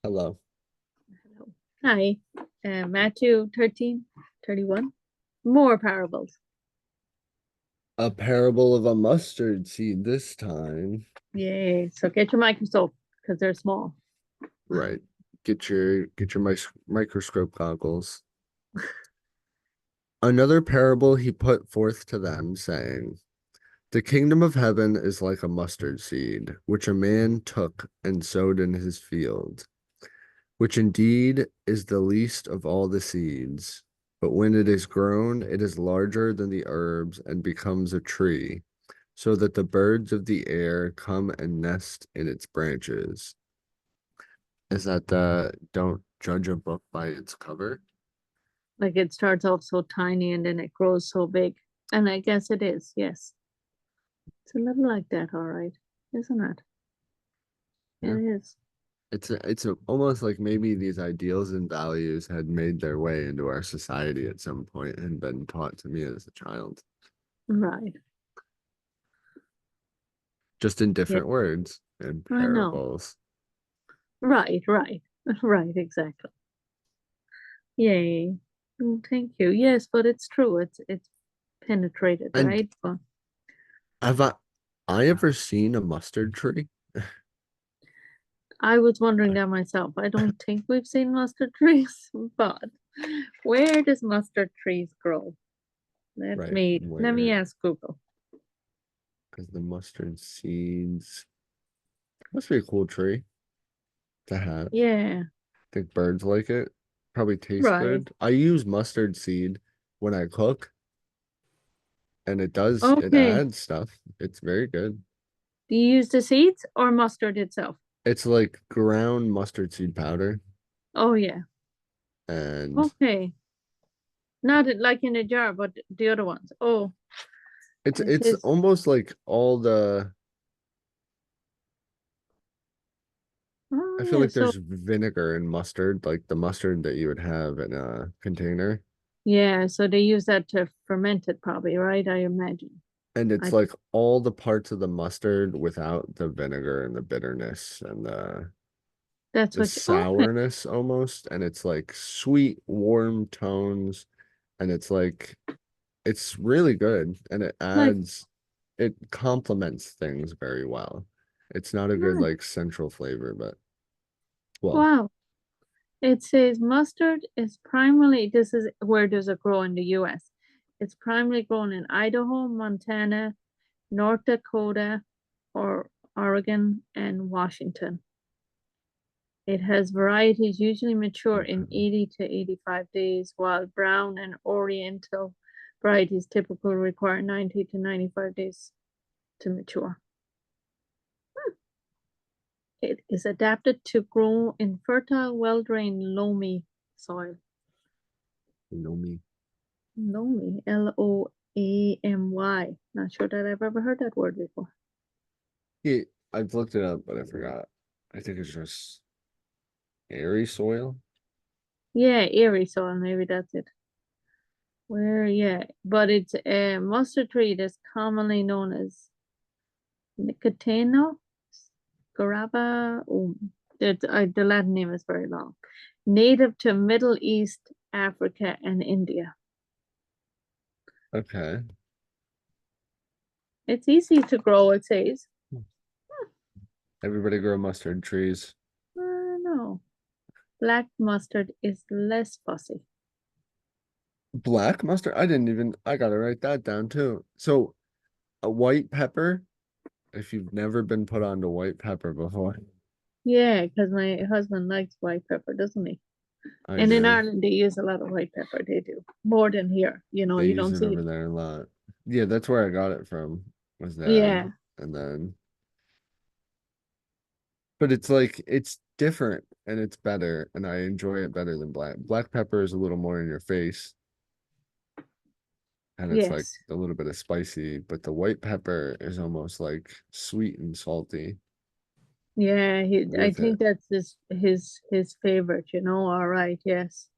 Hello. Hello. Hi. Matthew 13:31. More parables. A parable of a mustard seed this time. Yay. So get your microscope because they're small. Right. Get your microscope goggles. Another parable he put forth to them, saying, The kingdom of heaven is like a mustard seed, which a man took and sowed in his field, which indeed is the least of all the seeds. But when it is grown, it is larger than the herbs and becomes a tree, so that the birds of the air come and nest in its branches. Is that the don't judge a book by its cover? Like it starts off so tiny and then it grows so big. And I guess it is. Yes. It's a little like that, all right. Isn't it? It Yeah. is. It's almost like maybe these ideals and values had made their way into our society at some point and been taught to me as a child, Right. just in Yeah. different words and I know. parables. Right, right. Right, exactly. Yay. Thank you. Yes, but it's true. It's penetrated, And right? But have I ever seen a mustard tree? I was wondering that myself. I don't think we've seen mustard trees, but where does mustard trees grow? Right, Let me where? ask Google. Because the mustard seeds must be a cool tree to have. Yeah, Think birds like it. Probably tastes right. good. I use mustard seed when I cook, and it Okay. adds stuff. It's very good. Do you use the seeds or mustard itself? It's like ground mustard seed powder, Oh yeah. and Okay. Not like in a jar, but the other ones. Oh, it it's is. almost like all the Oh I feel yeah. like So there's vinegar in mustard, like the mustard that you would have in a container. yeah. So they use that to ferment it, probably, right? I imagine. And it's I like all the parts of the mustard without the vinegar and the bitterness and that's the what you. Okay. sourness almost. And it's like sweet, warm tones. And it's really good. And Like it complements things very well. It's not a good nice. like central flavor, but well, Wow. It says mustard is primarily, this is where does it grow in the US. It's primarily grown in Idaho, Montana, North Dakota, or Oregon, and Washington. It has varieties usually mature in okay. 80 to 85 days, while brown and oriental varieties typically require 90 to 95 days to mature. It is adapted to grow in fertile, well-drained, loamy soil. You know me. Loamy, Loamy. Not sure that I've ever heard that word before. Yeah, I've looked it up, but I forgot. I think it's just airy soil. Yeah, airy soil, maybe that's it. Where, yeah, but it's a mustard tree that's commonly known as Nicotino scaraba. Oh, the Latin name is very long. Native to Middle East, Africa, and India. Okay. It's easy to grow, it says. Everybody grow mustard trees. No, black mustard is less fussy. Black mustard? I gotta write that down too. So a white pepper, if you've never been put onto white pepper before, Yeah, because my husband likes white pepper, doesn't he? I And in do. Ireland, they use a lot of white pepper. They do more than here. They You use don't it see over it. there a lot. Yeah, that's where I got it from, was dad. Yeah, And then, but it's like, it's different and it's better, and I enjoy it better than black. Black pepper is a little more in your face, and it's like yes, a little bit of spicy, but the white pepper is almost like sweet and salty yeah. I with it. think that's his favorite. All right, yes.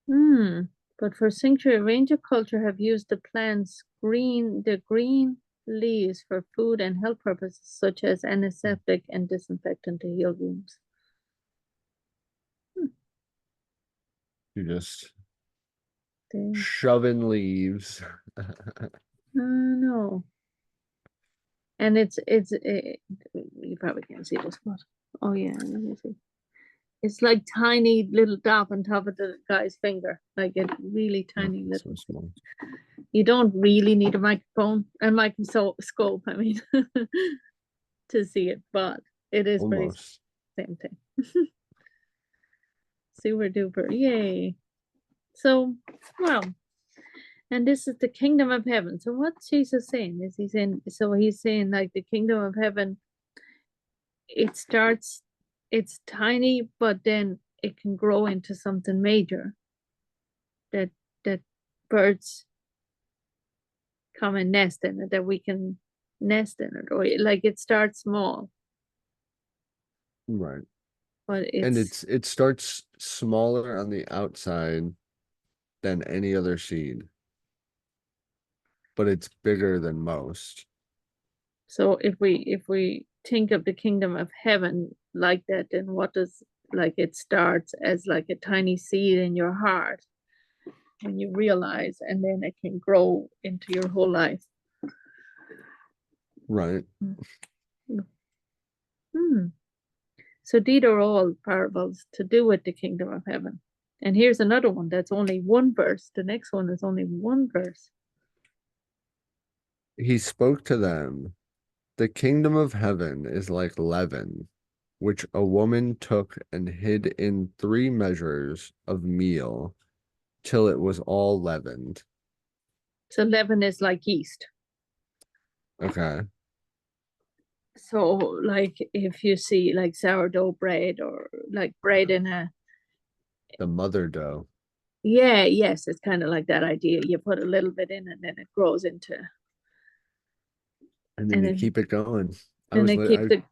Hmm. But for centuries, a range of culture have used the plant's green. leaves for food and health purposes, such as antiseptic and disinfectant to heal wounds. Hmm, You just they, shoving leaves. no. And you probably can't see this, but oh yeah, let me see. It's like tiny little dot on top of the guy's finger, like a really Oh, tiny so little. small. You don't really need a microscope, I mean, to see it, but it is pretty Almost. same thing. Super duper, yay! So, well, and this is the kingdom of heaven. So, what's Jesus saying? Is he saying? So he's saying like the kingdom of heaven. It starts, it's tiny, but then it can grow into something major. That that birds come and nest in it. That we can nest in it, or like it starts small, Right. but And it's it starts smaller on the outside than any other seed, but it's bigger than most. so if we think of the kingdom of heaven like that, then what does like it starts as like a tiny seed in your heart when you realize, and then it can grow into your whole life. Right. Hmm. So these are all parables to do with the kingdom of heaven. And here's another one that's only one verse. The next one is only one verse. He spoke to them. The kingdom of heaven is like leaven, which a woman took and hid in 3 measures of meal till it was all leavened. So leaven is like yeast. Okay. So like if you see like sourdough bread or like bread in a, The mother dough. yeah, yes, it's kind of like that idea. You put a little bit in and then it grows into, And then and you then keep it going. and it keeps I it.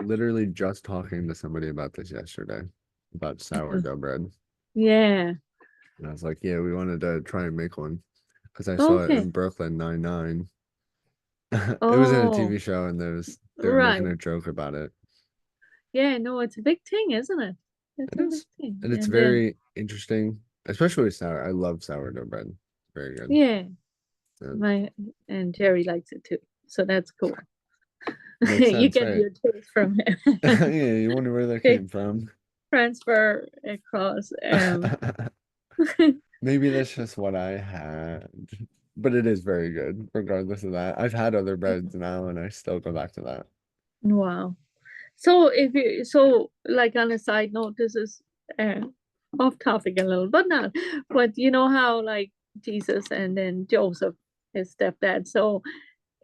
literally just talking to somebody about this yesterday, about sourdough bread. Yeah. And I was like, yeah, we wanted to try and make one because I saw it Okay. in Brooklyn Nine-Nine. It was in a Oh, TV show and they were making right. a joke about it. Yeah, no, it's a big thing, isn't it? It's It a big is. thing. And it's And then, very interesting, especially with sour. I love sourdough bread. It's very good. yeah, And my and Jerry likes it too. So that's cool. makes You sense, get right? your taste from Yeah, him. you wonder where that They came from. transfer across. Maybe that's just what I had, but it is very good, regardless of that. I've had other breads now, and I still go back to that. Wow. So if you so like on a side note, this is uh, off topic a little, but not. But you know how like Jesus and then Joseph, his stepdad. So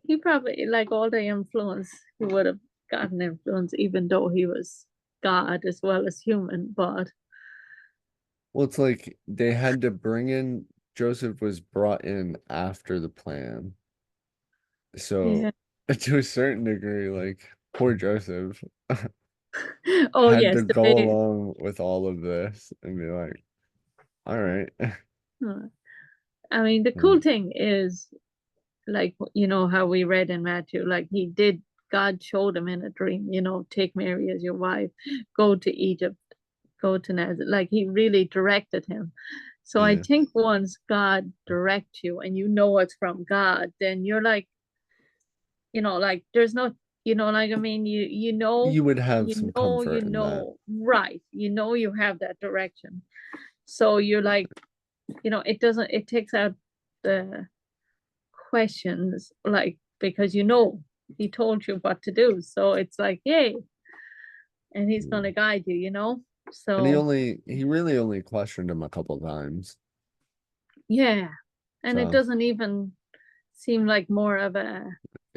he probably like all the influence he would have gotten influence, even though he was God as well as human. But Well, it's like they had to bring in Joseph was brought in after the plan. So yeah. to a certain degree, like poor Joseph Oh had yes, to the go main. along with all of this and be like, all right. I mean, the Mm, cool thing is like you know how we read in Matthew, like he did. God showed him in a dream, take Mary as your wife, go to Egypt, go to Nazareth. Like he really directed him. So I yeah. think once God directs you and you know it's from God, then you're like, like there's no, like I mean, You would have some you comfort in that. know, right. You have that direction. So you're like, it takes out the questions, like because he told you what to do. So it's like, yay, and he's Mm. gonna guide you. And So he really only questioned him a couple times. yeah, and it So doesn't even seem like more of a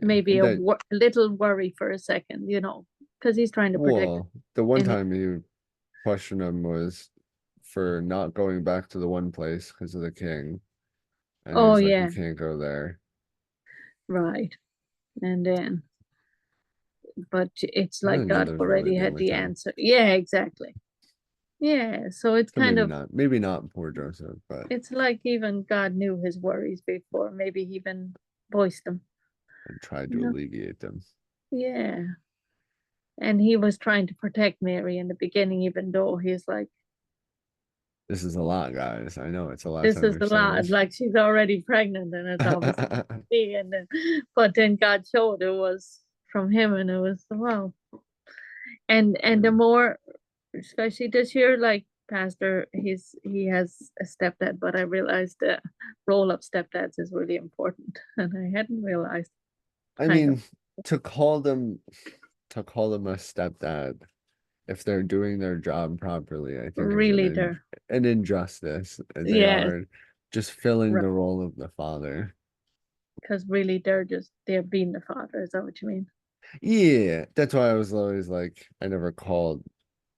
yeah. maybe And a that little worry for a second, because he's trying to protect well, the one in it. time you questioned him was for not going back to the one place because of the king. And he Oh was like, you yeah, can't go there. right. And then, but it's And like then the God others really already the had only the time. answer. Yeah, exactly. Yeah, so it's So kind of maybe not poor Joseph, but it's like even God knew his worries before. Maybe he even voiced them. and tried to No, alleviate them. yeah. And he was trying to protect Mary in the beginning, even though he's like, This is a lot, guys. I know it's a lot to this is a lot. understand. Like she's already pregnant, and it's obviously me. And then, but then God showed it was from him, and it was wow. And the Yeah. more, especially this year, like Pastor, he has a stepdad, but I realized the role of stepdads is really important, and I hadn't realized I kind of mean, to call them to call them a stepdad if they're doing their job properly, I think is really there. an injustice. They Yes, are just filling right. the role of the father. Because really they're being the father. Is that what you mean? Yeah, that's why I was always like, I never called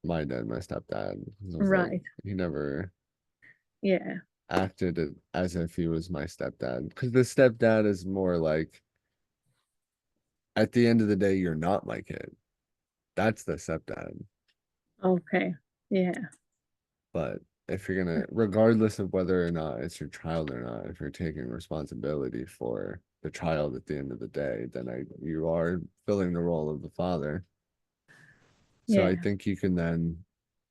my dad my stepdad. I was like, Right. he never Yeah. acted as if he was my stepdad. Because the stepdad is more like, at the end of the day, you're not my kid. That's the stepdad. Okay. Yeah. But if you're gonna, regardless of whether or not it's your child or not, if you're taking responsibility for the child at the end of the day, then you are filling the role of the father. So I Yeah. think you can then,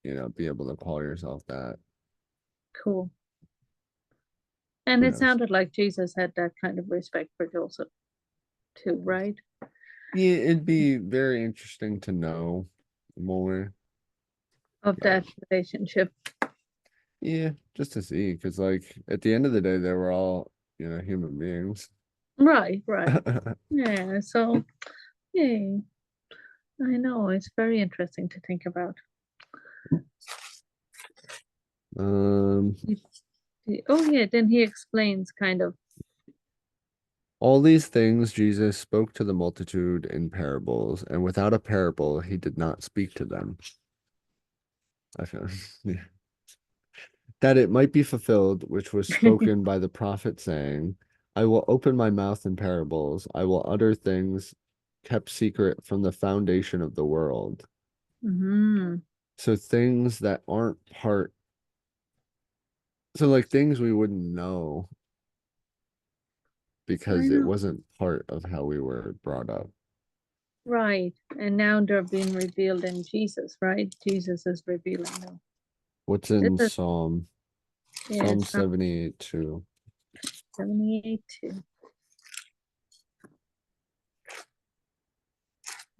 be able to call yourself that. Cool. And Who it knows? sounded like Jesus had that kind of respect for Joseph too, right? Yeah, it'd be very interesting to know more, Of but that relationship. yeah, just to see, because like at the end of the day, they were all, human beings. Right, right. Yeah. So, yeah, I know. It's very interesting to think about. Um, Oh, yeah. Then he explains kind of. all these things Jesus spoke to the multitude in parables, and without a parable, he did not speak to them. I feel yeah. That it might be fulfilled, which was spoken by the prophet, saying, I will open my mouth in parables, I will utter things kept secret from the foundation of the world. Mhm. So things that aren't part, so like things we wouldn't know I because it know. wasn't part of how we were brought up. Right. And now they're being revealed in Jesus, right? Jesus is revealing them. What's This in is, yeah, Psalm Psalm 78 too? 78 too.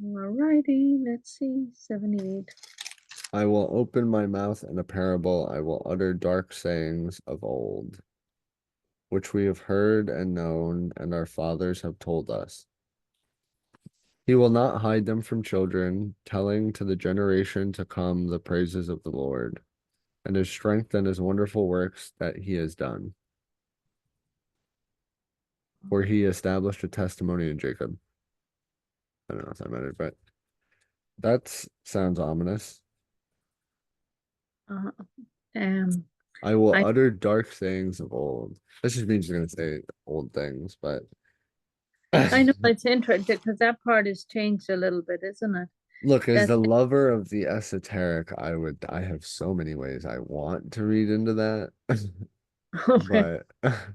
Alrighty, let's see. 78. I will open my mouth in a parable, I will utter dark sayings of old, which we have heard and known, and our fathers have told us. He will not hide them from children, telling to the generation to come the praises of the Lord, and his strength and his wonderful works that he has done. For he established a testimony in Jacob. I don't know if that mattered, but that sounds ominous. Uh, um, I will I utter dark sayings of old. This just means you're going to say old things, but I know it's interesting because that part has changed a little bit, isn't it? look, as That's the lover of the esoteric, I have so many ways I want to read into that. okay. But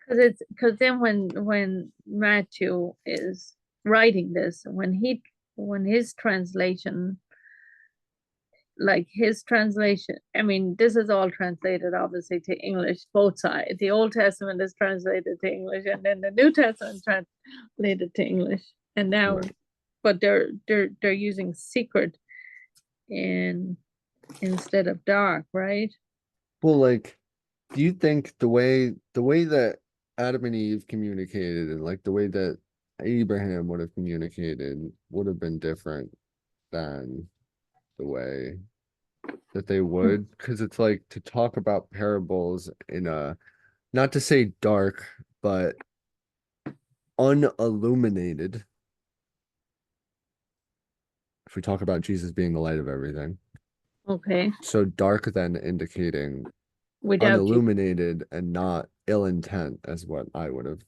Because then when Matthew is writing this, when his translation, like his translation, I mean, this is all translated obviously to English, both sides. The Old Testament is translated to English, and then the New Testament translated to English. And now, right. but they're using secret in instead of dark, right? Well, like, do you think the way that Adam and Eve communicated and like the way that Abraham would have communicated would have been different than the way that they would? Because it's like to talk about parables in a, not to say dark, but unilluminated. If we talk about Jesus being the light of everything. Okay, So dark then indicating without you. unilluminated and not ill intent as what I would have.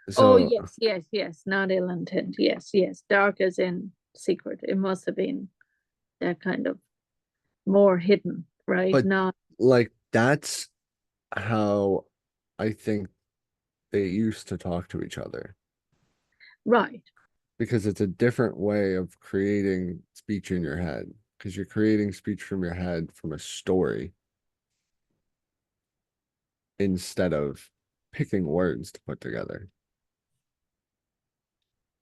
Oh So, yes, yes, yes, not ill intent. Yes, yes, dark as in secret. It must have been that kind of more hidden, right? but Not like that's how I think. they used to talk to each other Right. because it's a different way of creating speech in your head because you're creating speech from your head from a story instead of picking words to put together.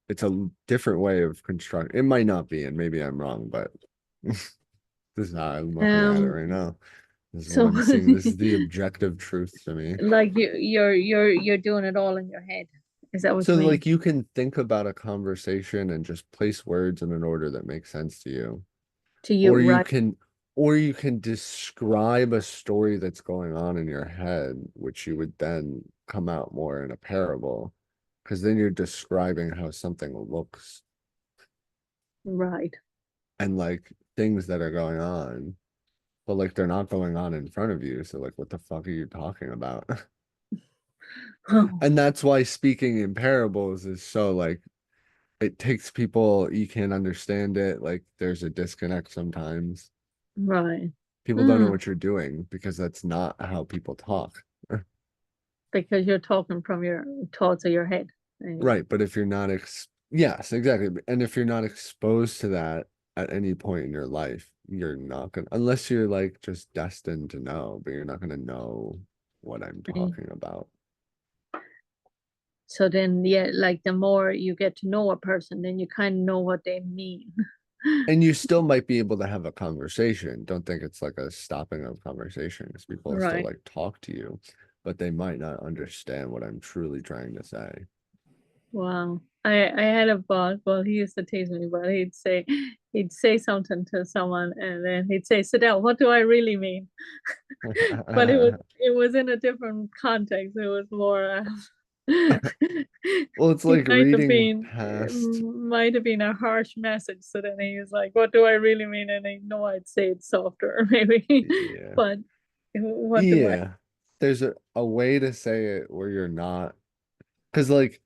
It's a different way of construct. It might not be, and maybe I'm wrong, but this is how I'm looking at it Um, right now. This is what so I'm seeing. This is the objective truth to me. like you're doing it all in your head. Is that what So you mean? like you can think about a conversation and just place words in an order that makes sense to you. To you, Or you right? can or you can describe a story that's going on in your head, which you would then come out more in a parable, because then you're describing how something looks Right. and like things that are going on, but like they're not going on in front of you. So like what the fuck are you talking about? Oh, And that's why speaking in parables is so like it takes people, you can't understand it. Like there's a disconnect sometimes. right. People don't know Mm, what you're doing because that's not how people talk. because you're talking from your thoughts of your head. And you, Right, but if you're not yes, exactly. And if you're not exposed to that at any point in your life, you're not gonna, unless you're like just destined to know, but you're not gonna know what I'm talking about. so then, yeah, like the more you get to know a person, then you kind of know what they mean. And you still might be able to have a conversation. Don't think it's like a stopping of conversation because people will still Right. like talk to you, but they might not understand what I'm truly trying to say. Wow. I had a boss, well, he used to tease me, but he'd say something to someone and then he'd say, sit down, what do I really mean? But it was in a different context. It was more Well, it's it like reading it past. might have been a harsh message. So then he was like, what do I really mean? And I know I'd say it softer, maybe. Yeah. But what do I Yeah. There's a way to say it where you're not, because like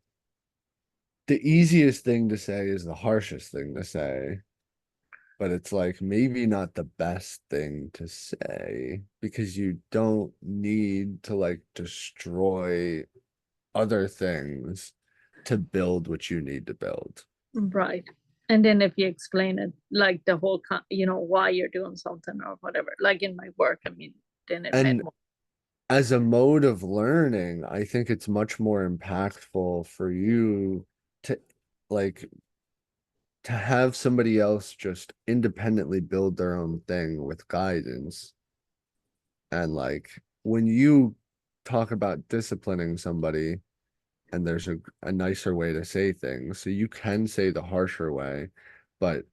the easiest thing to say is the harshest thing to say, but it's like maybe not the best thing to say because you don't need to like destroy other things to build what you need to build. right? And then if you explain it, like the whole, why you're doing something or whatever, like in my work, I mean, then it meant And more. as a mode of learning, I think it's much more impactful for you to like to have somebody else just independently build their own thing with guidance. And like when you talk about disciplining somebody, and there's a nicer way to say things, so you can say the harsher way, but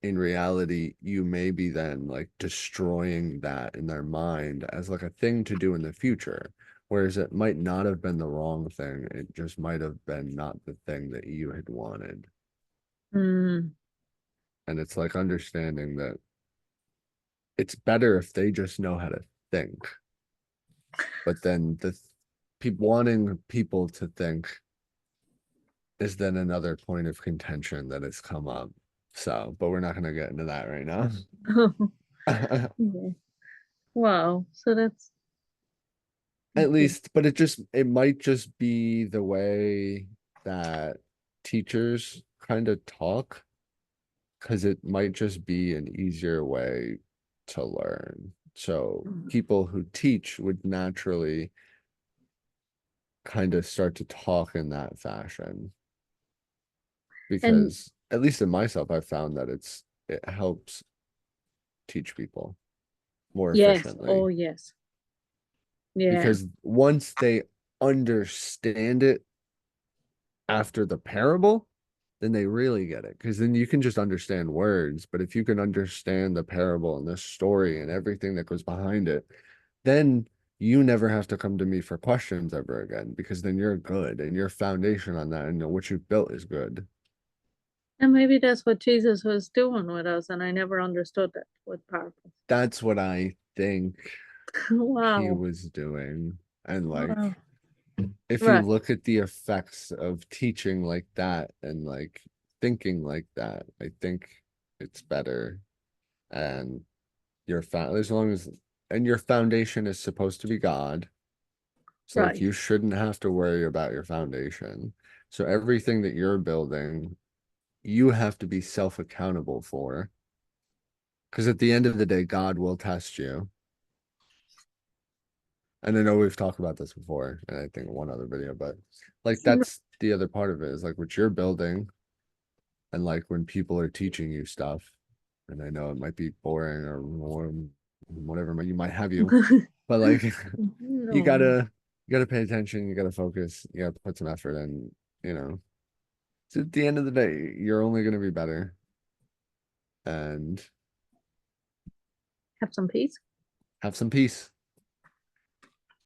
in reality, you may be then like destroying that in their mind as like a thing to do in the future. Whereas it might not have been the wrong thing, it just might have been not the thing that you had wanted. Mm. And it's like understanding that it's better if they just know how to think. But then people wanting people to think is then another point of contention that has come up. So, but we're not going to get into that right now. Yeah. Wow. So that's At good. least, but it might just be the way that teachers kind of talk, because it might just be an easier way to learn. So people who teach would naturally kind of start to talk in that fashion And because at least in myself, I've found that it helps teach people more yes, oh efficiently yes. Yeah. because once they understand it after the parable, then they really get it. Because then you can just understand words, but if you can understand the parable and the story and everything that goes behind it, then you never have to come to me for questions ever again because then you're good and your foundation on that and what you've built is good. And maybe that's what Jesus was doing with us, and I never understood that with parables. That's what I think he Wow. was doing. And like, Wow. if you Right. look at the effects of teaching like that and like thinking like that, I think it's better. And as long as, and your foundation is supposed to be God. So like Right. you shouldn't have to worry about your foundation. So everything that you're building, you have to be self-accountable for. Because at the end of the day, God will test you. And I know we've talked about this before, and I think one other video, but like that's the other part of it is like what you're building, and like when people are teaching you stuff, and I know it might be boring or more, whatever you might have you, but like you No. gotta you gotta pay attention, you gotta focus, you gotta put some effort in, you know. So at the end of the day, you're only gonna be better and Have some peace. have some peace.